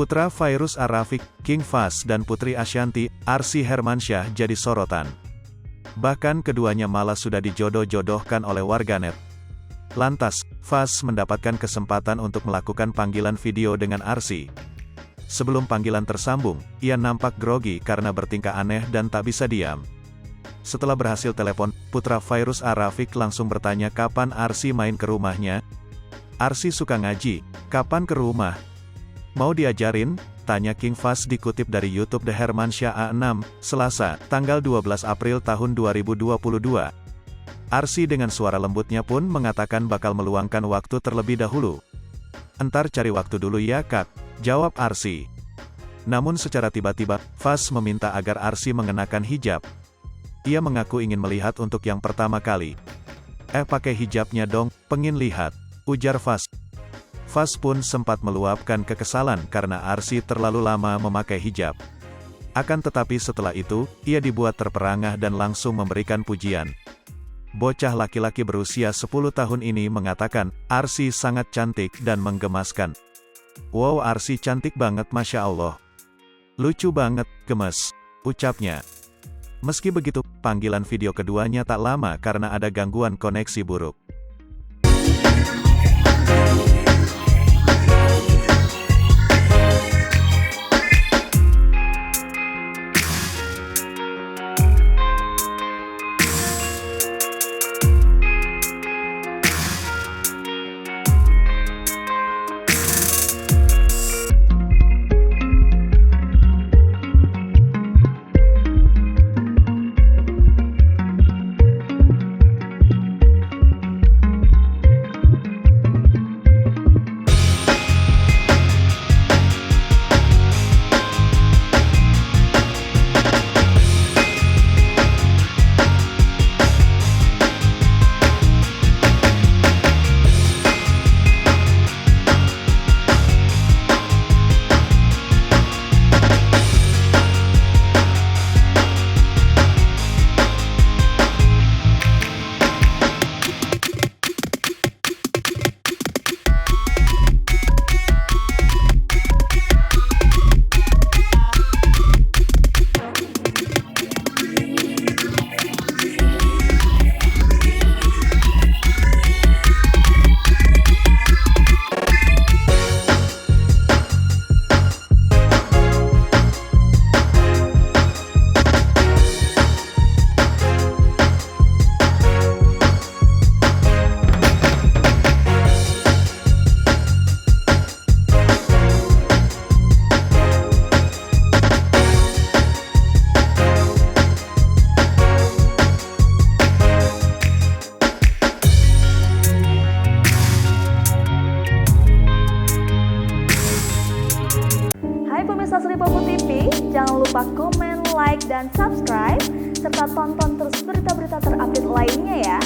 Putra Fairuz Ar-Rafiq, King Fahz dan Putri Ashanty, Arsy Hermansyah jadi sorotan. Bahkan keduanya malah sudah dijodoh-jodohkan oleh warganet. Lantas, Fahz mendapatkan kesempatan untuk melakukan panggilan video dengan Arsy. Sebelum panggilan tersambung, ia nampak grogi karena bertingkah aneh dan tak bisa diam. Setelah berhasil telepon, putra Fairuz Ar-Rafiq langsung bertanya kapan Arsy main ke rumahnya. "Arsy suka ngaji, kapan ke rumah? Mau diajarin?" tanya King Fahz dikutip dari YouTube The Hermansyah A6, Selasa, tanggal 12 April tahun 2022. Arsy dengan suara lembutnya pun mengatakan bakal meluangkan waktu terlebih dahulu. "Entar cari waktu dulu ya kak," jawab Arsy. Namun secara tiba-tiba, Fahz meminta agar Arsy mengenakan hijab. Ia mengaku ingin melihat untuk yang pertama kali. Pakai hijabnya dong, pengin lihat," ujar Fahz. Fahz pun sempat meluapkan kekesalan karena Arsy terlalu lama memakai hijab. Akan tetapi setelah itu, ia dibuat terperangah dan langsung memberikan pujian. Bocah laki-laki berusia 10 tahun ini mengatakan, Arsy sangat cantik dan menggemaskan. "Wow, Arsy cantik banget, Masya Allah. Lucu banget, gemes," ucapnya. Meski begitu, panggilan video keduanya tak lama karena ada gangguan koneksi buruk. Sri Popo TV, jangan lupa komen, like, dan subscribe, serta tonton terus berita-berita terupdate lainnya ya.